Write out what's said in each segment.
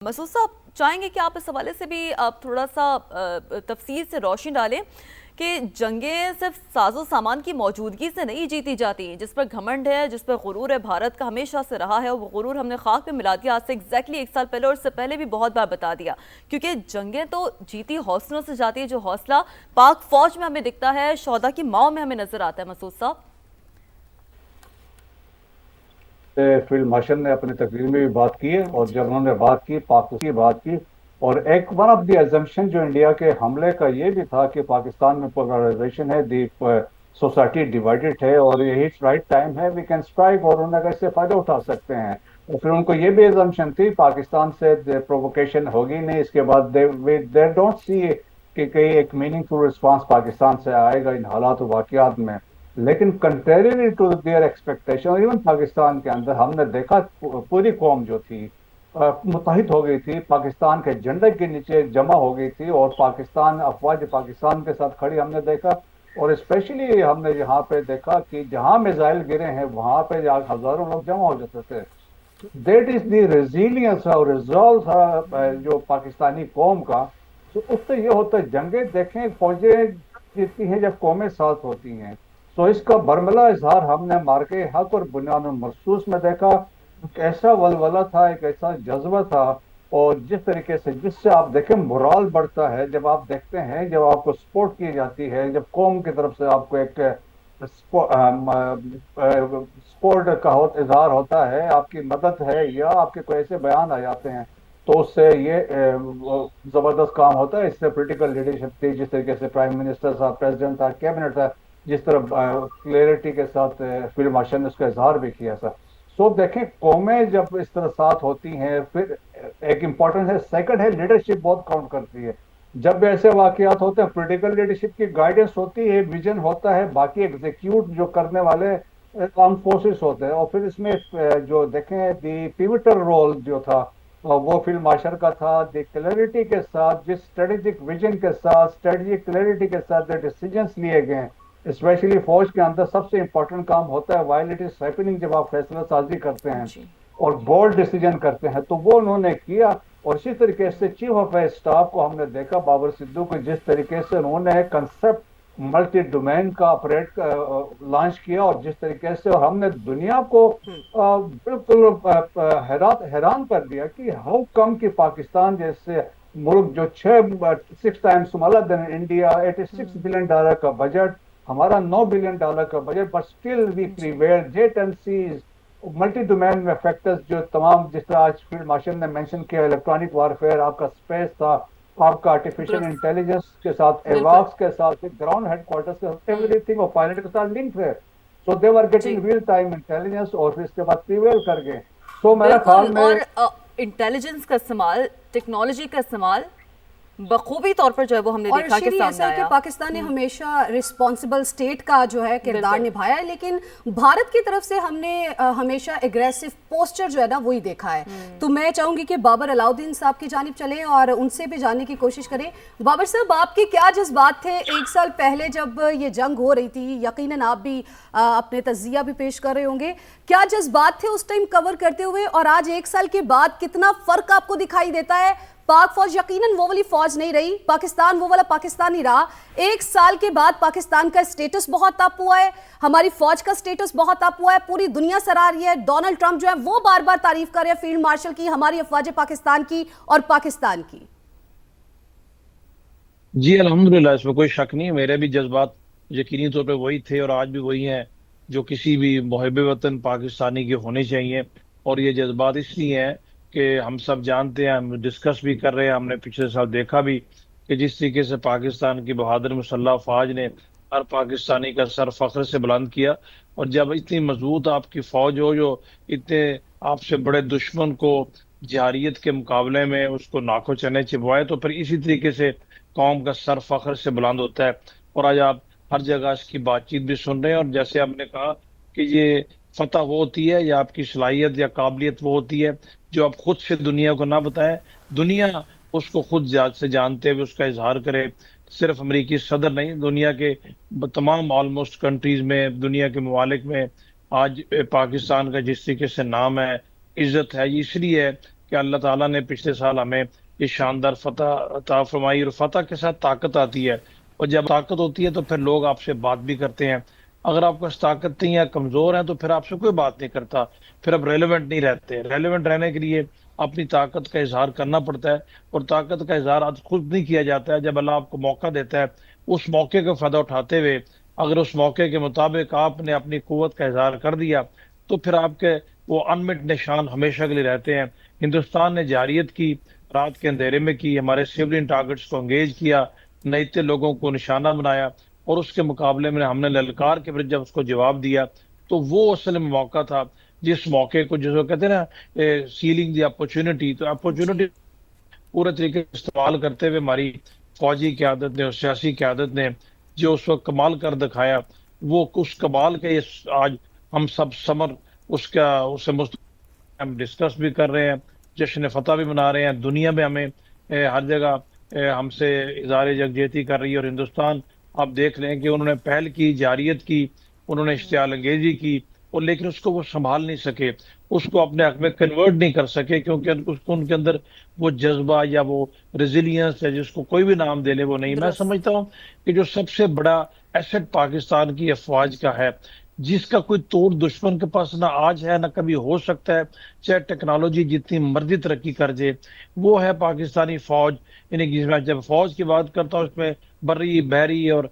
مسعود صاحب چاہیں گے کہ آپ اس حوالے سے بھی آپ تھوڑا سا تفصیل سے روشنی ڈالیں کہ جنگیں صرف ساز و سامان کی موجودگی سے نہیں جیتی جاتی ہیں، جس پر گھمنڈ ہے، جس پر غرور ہے، بھارت کا ہمیشہ سے رہا ہے، وہ غرور ہم نے خاک پہ ملا دیا آج سے ایگزیکٹلی 1 سال پہلے، اور اس سے پہلے بھی بہت بار بتا دیا، کیونکہ جنگیں تو جیتی حوصلوں سے جاتی ہے، جو حوصلہ پاک فوج میں ہمیں دکھتا ہے، شہداء کی ماؤں میں ہمیں نظر آتا ہے۔ مسعود صاحب فیلڈ مارشل نے اپنی تقریر میں بھی بات کی ہے، اور جب انہوں نے بات کی پاکستان کی بات کی، اور ایک ون آف دی ایزمپشن جو انڈیا کے حملے کا یہ بھی تھا کہ پاکستان میں پولرائزیشن ہے، دی سوسائٹی ڈیوائڈڈ ہے، اور یہی رائٹ ٹائم ہے وی کین اسٹرائک، اور انہوں نے اس سے فائدہ اٹھا سکتے ہیں۔ اور پھر ان کو یہ بھی ایزمپشن تھی پاکستان سے پرووکیشن ہوگی نہیں، اس کے بعد دے ڈونٹ سی کہ کئی ایک میننگ فل رسپانس پاکستان سے آئے گا ان حالات و واقعات میں۔ لیکن contrary to their expectation, even Pakistan کے اندر ہم نے دیکھا پوری قوم جو تھی متحد ہو گئی تھی، پاکستان کے جھنڈے کے نیچے جمع ہو گئی تھی، اور پاکستان افواج پاکستان کے ساتھ کھڑی ہم نے دیکھا۔ اور اسپیشلی ہم نے یہاں پہ دیکھا کہ جہاں میزائل گرے ہیں وہاں پہ ہزاروں لوگ جمع ہو جاتے تھے۔ دیٹ از دی ریزیلینس اور ریزالو تھا جو پاکستانی قوم کا۔ تو اس سے یہ ہوتا ہے جنگیں دیکھیں فوجیں جیتتی ہیں جب قومیں ساتھ ہوتی ہیں۔ تو اس کا برملا اظہار ہم نے مارکے حق اور بنیاد المرصوص میں دیکھا، ایک ایسا ولولہ تھا، ایک ایسا جذبہ تھا، اور جس طریقے سے جس سے آپ دیکھیں مرال بڑھتا ہے جب آپ دیکھتے ہیں، جب آپ کو سپورٹ کی جاتی ہے، جب قوم کی طرف سے آپ کو ایک سپورٹ کا اظہار ہوتا ہے، آپ کی مدد ہے، یا آپ کے کوئی ایسے بیان آ جاتے ہیں، تو اس سے یہ زبردست کام ہوتا ہے۔ اس سے پولیٹیکل لیڈرشپ تھی، جس طریقے سے پرائم منسٹر تھا، پریزیڈنٹ تھا، کیبنٹ تھا، جس طرح کلیئرٹی کے ساتھ فیلڈ مارشل نے اس کا اظہار بھی کیا تھا۔ سو دیکھیں قومیں جب اس طرح ساتھ ہوتی ہیں، پھر ایک امپورٹنٹ ہے، سیکنڈ ہے لیڈرشپ بہت کاؤنٹ کرتی ہے۔ جب بھی ایسے واقعات ہوتے ہیں پولیٹیکل لیڈرشپ کی گائیڈنس ہوتی ہے، ویژن ہوتا ہے، باقی ایگزیکیوٹ جو کرنے والے آرم فورسز ہوتے ہیں۔ اور پھر اس میں جو دیکھیں دی پیوٹل رول جو تھا وہ فیلڈ مارشل کا تھا، دی کلیئرٹی کے ساتھ، جس اسٹریٹجک ویژن کے ساتھ، اسٹریٹجک کلیئرٹی کے ساتھ جو ڈیسیجنس لیے گئے ہیں، اسپیشلی فوج کے اندر سب سے امپورٹنٹ کام ہوتا ہے وائل اٹ از ہیپننگ، جب آپ فیصلہ سازی کرتے ہیں جی اور بولڈ ڈیسیجن کرتے ہیں، تو وہ انہوں نے کیا۔ اور اسی طریقے سے چیف آف اسٹاف کو ہم نے دیکھا بابر سدھو کو، جس طریقے سے انہوں نے کنسپٹ ملٹی ڈومین کا آپریٹ لانچ کیا، اور جس طریقے سے ہم نے دنیا کو بالکل حیران کر دیا کہ ہاؤ کم کہ پاکستان جیسے ملک جو 6 times smaller than India, $86 billion کا بجٹ، ہمارا $9 بلین کا بجٹ، بٹ اسٹل وی جی prevail jet and seas multi domain میں فیکٹرز جو تمام، جس طرح آج فیلڈ مارشل نے مینشن کیا، الیکٹرانک وارفیئر، آپ کا اسپیس تھا، آپ کا آرٹیفیشل درست انٹیلیجنس کے ساتھ، بالکل ایواکس کے ساتھ، گراؤنڈ ہیڈ کوارٹرز کے ساتھ، ایوری تھنگ، اور پائلٹ کے ساتھ لنک ہے۔ سو دے آر جی گیٹنگ ریئل ٹائم انٹیلیجنس، اور پھر اس کے بعد پریویل کر گئے۔ سو میرا بالکل، خیال میں اور انٹیلیجنس کا استعمال، ٹیکنالوجی کا استعمال بخوبی طور پر جو ہے وہ ہم نے اور دیکھا کہ شیری ایسا سامنے ہے کہ آیا۔ پاکستان نے ہمیشہ رسپانسبل سٹیٹ کا جو ہے کردار بالکل نبھایا ہے، لیکن بھارت کی طرف سے ہم نے ہمیشہ اگریسو پوسچر جو ہے نا وہی دیکھا ہے۔ تو میں چاہوں گی کہ بابر علاؤدین صاحب کی جانب چلیں اور ان سے بھی جاننے کی کوشش کریں۔ بابر صاحب، آپ کے کیا جذبات تھے 1 سال پہلے جب یہ جنگ ہو رہی تھی؟ یقیناً آپ بھی اپنے تجزیہ بھی پیش کر رہے ہوں گے، کیا جذبات تھے اس ٹائم کور کرتے ہوئے، اور آج 1 سال کے بعد کتنا فرق آپ کو دکھائی دیتا ہے؟ پاک فوج یقیناً وہ والی فوج نہیں رہی، پاکستان وہ والا پاکستان نہیں رہا۔ 1 سال کے بعد پاکستان کا سٹیٹس بہت اپ ہوا ہے، ہماری فوج کا سٹیٹس بہت اپ ہوا ہے، پوری دنیا سراہ رہی ہے۔ ڈونلڈ ٹرمپ جو ہے وہ بار بار تعریف کر رہے ہیں فیلڈ مارشل کی، ہماری افواج پاکستان کی اور پاکستان کی۔ جی الحمدللہ، اس میں کوئی شک نہیں ہے، میرے بھی جذبات یقینی طور پہ وہی تھے اور آج بھی وہی ہیں جو کسی بھی محب وطن پاکستانی کے ہونے چاہیے۔ اور یہ جذبات اس لیے ہیں کہ ہم سب جانتے ہیں، ہم ڈسکس بھی کر رہے ہیں، ہم نے پچھلے سال دیکھا بھی کہ جس طریقے سے پاکستان کی بہادر مسلح افواج نے ہر پاکستانی کا سر فخر سے بلند کیا، اور جب اتنی مضبوط آپ کی فوج ہو جو اتنے آپ سے بڑے دشمن کو جارحیت کے مقابلے میں اس کو ناکو چنے چبوائے، تو پھر اسی طریقے سے قوم کا سر فخر سے بلند ہوتا ہے۔ اور آج آپ ہر جگہ اس کی بات چیت بھی سن رہے ہیں، اور جیسے آپ نے کہا کہ یہ فتح وہ ہوتی ہے یا آپ کی صلاحیت یا قابلیت وہ ہوتی ہے جو آپ خود سے دنیا کو نہ بتائیں، دنیا اس کو خود سے جانتے ہوئے اس کا اظہار کرے۔ صرف امریکی صدر نہیں، دنیا کے تمام آلموسٹ کنٹریز میں، دنیا کے ممالک میں آج پاکستان کا جس طریقے سے نام ہے، عزت ہے، یہ اس لیے ہے کہ اللہ تعالیٰ نے پچھلے سال ہمیں یہ شاندار فتح عطا فرمائی، اور فتح کے ساتھ طاقت آتی ہے، اور جب طاقت ہوتی ہے تو پھر لوگ آپ سے بات بھی کرتے ہیں۔ اگر آپ کو طاقت نہیں ہے، کمزور ہیں، تو پھر آپ سے کوئی بات نہیں کرتا، پھر آپ ریلیونٹ نہیں رہتے۔ ریلیونٹ رہنے کے لیے اپنی طاقت کا اظہار کرنا پڑتا ہے، اور طاقت کا اظہار آج خود نہیں کیا جاتا ہے، جب اللہ آپ کو موقع دیتا ہے اس موقع کا فائدہ اٹھاتے ہوئے اگر اس موقع کے مطابق آپ نے اپنی قوت کا اظہار کر دیا تو پھر آپ کے وہ انمٹ نشان ہمیشہ کے لیے رہتے ہیں۔ ہندوستان نے جارحیت کی، رات کے اندھیرے میں کی، ہمارے سیولین ٹارگٹس کو انگیج کیا، نیتے لوگوں کو نشانہ بنایا، اور اس کے مقابلے میں ہم نے للکار کے پھر جب اس کو جواب دیا تو وہ اصل میں موقع تھا جس موقع کو جس کو کہتے ہیں نا سیلنگ دی اپرچونٹی، تو اپرچونٹی پورے طریقے سے استعمال کرتے ہوئے ہماری فوجی قیادت نے اور سیاسی قیادت نے جو اس وقت کمال کر دکھایا، وہ اس کمال کے آج ہم سب سمر اسے ہم ڈسکس بھی کر رہے ہیں، جشن فتح بھی منا رہے ہیں، دنیا میں ہمیں ہر جگہ ہم سے اظہار یکجہتی کر رہی ہے، اور ہندوستان آپ دیکھ لیں کہ انہوں نے پہل کی، جارحیت کی، انہوں نے اشتعال انگیزی کی، اور لیکن اس کو وہ سنبھال نہیں سکے، اس کو اپنے حق میں کنورٹ نہیں کر سکے، کیونکہ ان کے اندر وہ جذبہ یا وہ ریزیلینس ہے، جس کو کوئی بھی نام دے لے وہ نہیں۔ میں سمجھتا ہوں کہ جو سب سے بڑا ایسٹ پاکستان کی افواج کا ہے، جس کا کوئی توڑ دشمن کے پاس نہ آج ہے نہ کبھی ہو سکتا ہے، چاہے ٹیکنالوجی جتنی مرضی ترقی کر جائے، وہ ہے پاکستانی فوج۔ یعنی میں جب فوج کی بات کرتا ہوں اس میں بری، بحری اور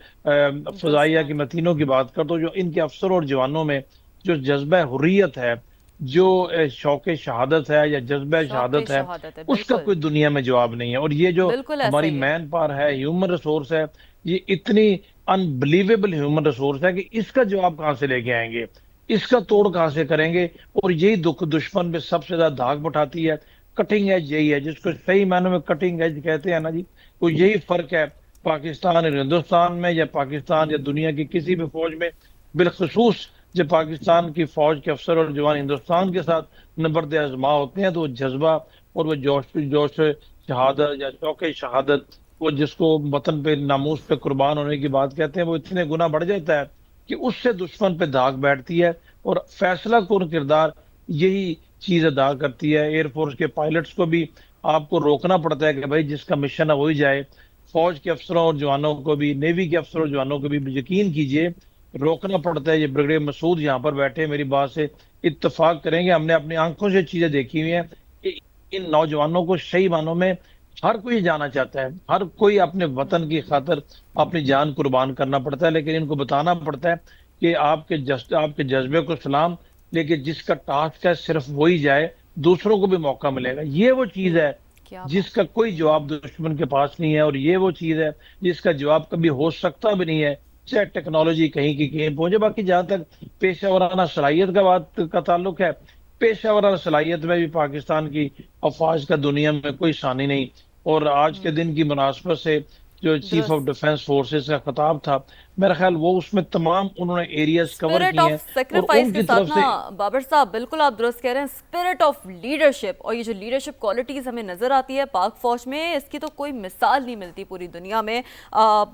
فضائیہ کی متینوں کی بات کرتا ہوں، جو ان کے افسروں اور جوانوں میں جو جذبہ حریت ہے، جو شوق شہادت ہے یا جذبہ شہادت ہے، اس کا کوئی دنیا میں جواب نہیں ہے۔ اور یہ جو ہماری مین پاور ہے، ہیومن ریسورس ہے، یہ اتنی انبلیویبل ہیومن ریسورس ہے کہ اس کا جواب کہاں سے لے کے آئیں گے، اس کا توڑ کہاں سے کریں گے؟ اور یہی دشمن میں سب سے زیادہ دھاگ اٹھاتی ہے، کٹنگ ایج یہی ہے، جس کو صحیح معنوں میں کٹنگ ایج کہتے ہیں نا جی، تو یہی فرق ہے پاکستان اور ہندوستان میں، یا پاکستان یا دنیا کی کسی بھی فوج میں، بالخصوص جب پاکستان کی فوج کے افسر اور جوان ہندوستان کے ساتھ نبرد آزما ہوتے ہیں تو وہ جذبہ اور وہ جوش شہادت یا شوق شہادت، وہ جس کو وطن پہ ناموس پہ قربان ہونے کی بات کہتے ہیں، وہ اتنے گنا بڑھ جاتا ہے کہ اس سے دشمن پہ داغ بیٹھتی ہے، اور فیصلہ کن کردار یہی چیز ادا کرتی ہے۔ ایئر فورس کے پائلٹس کو بھی آپ کو روکنا پڑتا ہے کہ بھائی جس کا مشن ہے وہی جائے، فوج کے افسروں اور جوانوں کو بھی، نیوی کے افسروں اور جوانوں کو بھی یقین کیجئے روکنا پڑتا ہے۔ یہ بریگیڈیئر مسعود یہاں پر بیٹھے میری بات سے اتفاق کریں گے، ہم نے اپنی آنکھوں سے چیزیں دیکھی ہوئی ہیں کہ ان نوجوانوں کو صحیح معنوں میں ہر کوئی جانا چاہتا ہے، ہر کوئی اپنے وطن کی خاطر اپنی جان قربان کرنا پڑتا ہے، لیکن ان کو بتانا پڑتا ہے کہ آپ کے جذبے کو سلام، لیکن جس کا ٹاسک ہے صرف وہی جائے، دوسروں کو بھی موقع ملے گا۔ یہ وہ چیز ہے جس کا کوئی جواب دشمن کے پاس نہیں ہے، اور یہ وہ چیز ہے جس کا جواب کبھی ہو سکتا بھی نہیں ہے، چاہے ٹیکنالوجی کہیں کی کہیں پہنچے۔ باقی جہاں تک پیشہ ورانہ صلاحیت کا تعلق ہے، پیشہ ورانہ صلاحیت میں بھی پاکستان کی افواج کا دنیا میں کوئی ثانی نہیں۔ اور آج کے دن کی مناسبت سے جو چیف آف ڈیفنس فورسز کا خطاب تھا، میرا خیال وہ اس میں تمام انہوں نے ایریاز کور اسپرٹ کیے آف ہیں، اور سیکریفائس ان کے کی ساتھ طرف سے نا بابر صاحب بالکل آپ درست کہہ رہے ہیں، اسپرٹ آف لیڈرشپ، اور یہ جو لیڈرشپ کوالٹیز ہمیں نظر آتی ہے پاک فوج میں، اس کی تو کوئی مثال نہیں ملتی پوری دنیا میں۔